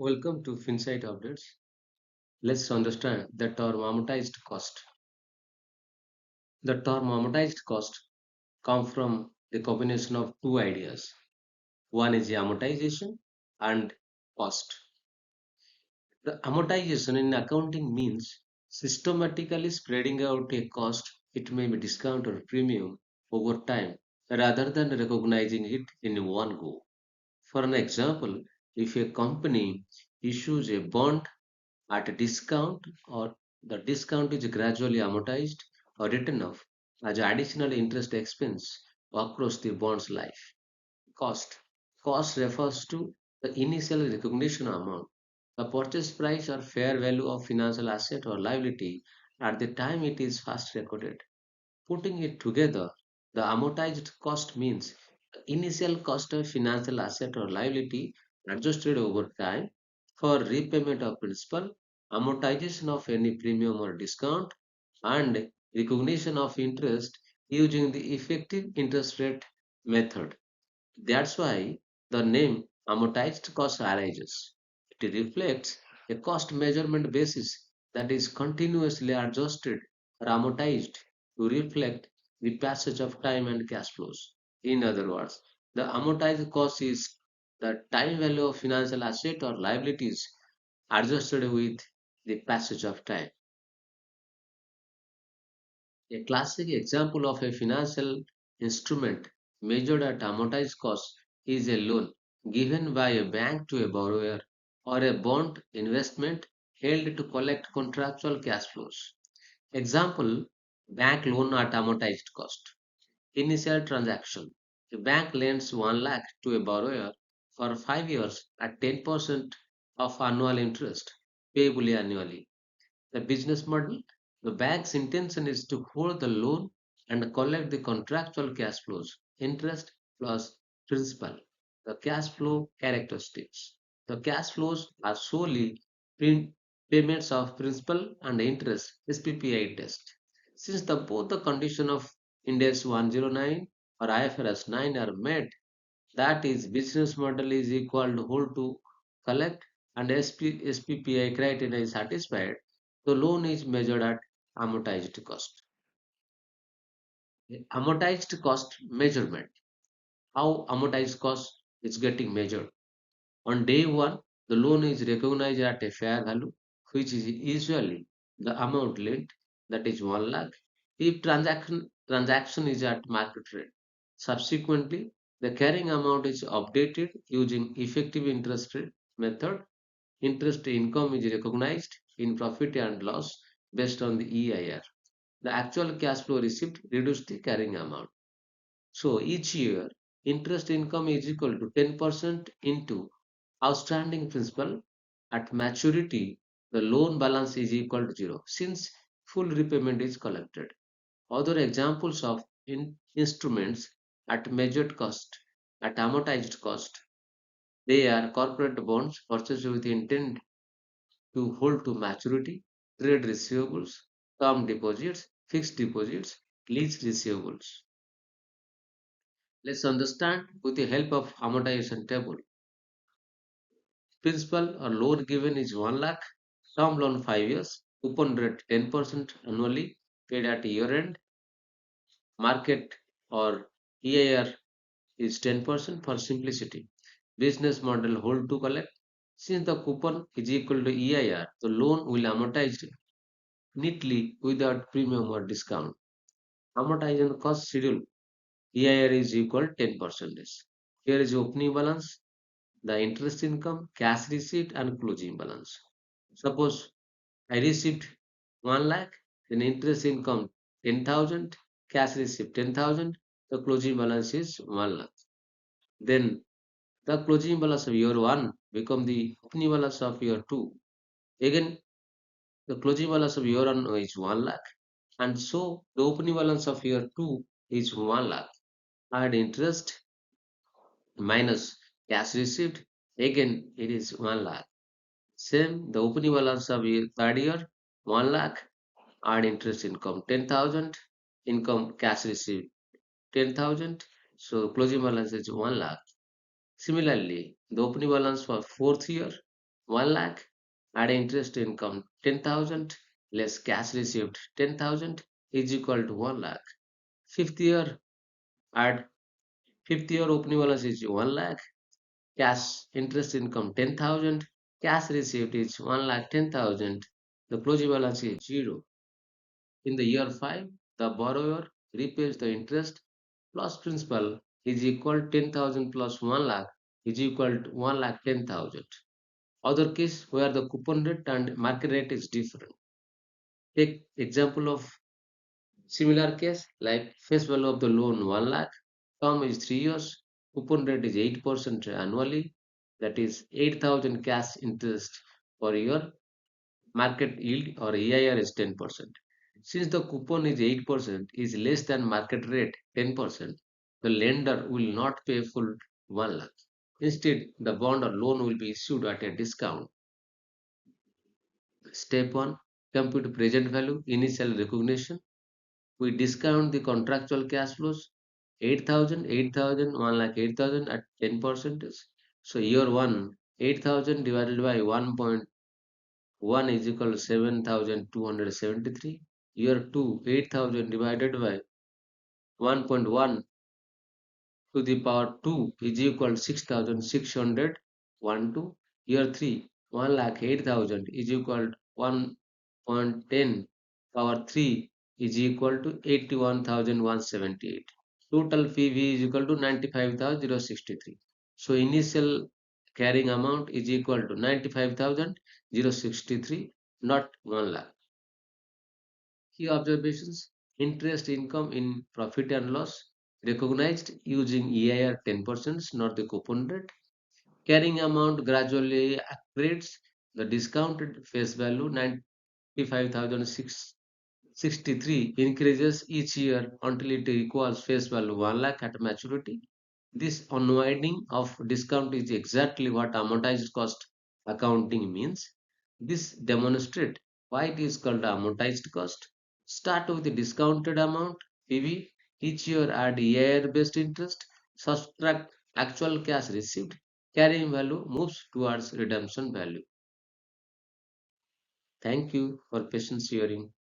Welcome to FinSight Updates. Let's understand the term amortized cost. The term amortized cost comes from the combination of two ideas. One is amortization and cost. The amortization in accounting means systematically spreading out a cost, it may be discount or premium, over time rather than recognizing it in one go. For an example, if a company issues a bond at a discount or the discount is gradually amortized or written off as additional interest expense across the bond's life. Cost. Cost refers to the initial recognition amount, the purchase price or fair value of financial asset or liability at the time it is first recorded. Putting it together, the amortized cost means the initial cost of financial asset or liability adjusted over time for repayment of principal, amortization of any premium or discount, and recognition of interest using the effective interest rate method. That's why the name amortized cost arises. It reflects a cost measurement basis that is continuously adjusted or amortized to reflect the passage of time and cash flows. In other words, the amortized cost is the time value of financial asset or liabilities adjusted with the passage of time. A classic example of a financial instrument measured at amortized cost is a loan given by a bank to a borrower or a bond investment held to collect contractual cash flows. Example, bank loan at amortized cost. Initial transaction. A bank lends 1 lakh to a borrower for 5 years at 10% of annual interest payable annually. The business model, the bank's intention is to hold the loan and collect the contractual cash flows, interest plus principal. The cash flow characteristics. The cash flows are solely payments of principal and interest, SPPI test. Since both the condition of INDAS 109 or IFRS 9 are met, that is, business model is equal to hold to collect and SPPI criteria is satisfied, the loan is measured at amortized cost. Amortized cost measurement. How amortized cost is getting measured. On day one, the loan is recognized at a fair value, which is usually the amount lent, that is 1 lakh, if transaction is at market rate. Subsequently, the carrying amount is updated using effective interest rate method. Interest income is recognized in profit and loss based on the EIR. The actual cash flow received reduced the carrying amount. So each year, interest income is equal to 10% into outstanding principal. At maturity, the loan balance is equal to zero since full repayment is collected. Other examples of instruments at measured cost, at amortized cost, they are corporate bonds purchased with intent to hold to maturity, trade receivables, term deposits, fixed deposits, lease receivables. Let's understand with the help of amortization table. Principal or loan given is 1 lakh, term loan 5 years, coupon rate 10% annually, paid at year end, market or EIR is 10% for simplicity. Business model hold to collect. Since the coupon is equal to EIR, the loan will amortize neatly without premium or discount. Amortization cost schedule. EIR is equal 10%. Here is opening balance, the interest income, cash receipt, and closing balance. Suppose I received 1 lakh, then interest income 10,000, cash receipt 10,000, the closing balance is 1 lakh. Then the closing balance of year 1 become the opening balance of year 2. Again, the closing balance of year 1 is 1 lakh. And so the opening balance of year 2 is 1 lakh. Add interest minus cash received, again it is 1 lakh. Same, the opening balance of year third year, 1 lakh, add interest income 10,000, income cash received 10,000, so closing balance is 1 lakh. Similarly, the opening balance for fourth year, 1 lakh, add interest income 10,000 less cash received 10,000 is equal to 1 lakh. Fifth year, add fifth year opening balance is 1 lakh, cash interest income 10,000, cash received is 1 lakh 10,000, the closing balance is 0. In the year 5, the borrower repays the interest plus principal is equal 10,000 plus 1 lakh is equal to 1 lakh 10,000. Other case where the coupon rate and market rate is different. Take example of similar case like face value of the loan 1 lakh, term is 3 years, coupon rate is 8% annually, that is 8,000 cash interest per year, market yield or EIR is 10%. Since the coupon is 8% is less than market rate 10%, the lender will not pay full 1 lakh. Instead, the bond or loan will be issued at a discount. Step 1. Compute present value initial recognition. We discount the contractual cash flows 8,000, 8,000, 1 lakh 8,000 at 10%. So year 1, 8,000 divided by 1.1 is equal to 7,273. Year 2, 8,000 divided by 1.1 to the power 2 is equal to 6,612. Year 3, 1 lakh 8,000 is equal to 1.10 power 3 is equal to 81,178. Total PV is equal to 95,063. So initial carrying amount is equal to 95,063, not 1 lakh. Key observations: interest income in profit and loss recognized using EIR 10%, not the coupon rate. Carrying amount gradually accretes the discounted face value 95,663 increases each year until it equals face value 1 lakh at maturity. This unwinding of discount is exactly what amortized cost accounting means. This demonstrates why it is called amortized cost. Start with the discounted amount, PV. Each year add year based interest, subtract actual cash received. Carrying value moves towards redemption value. Thank you for patience hearing.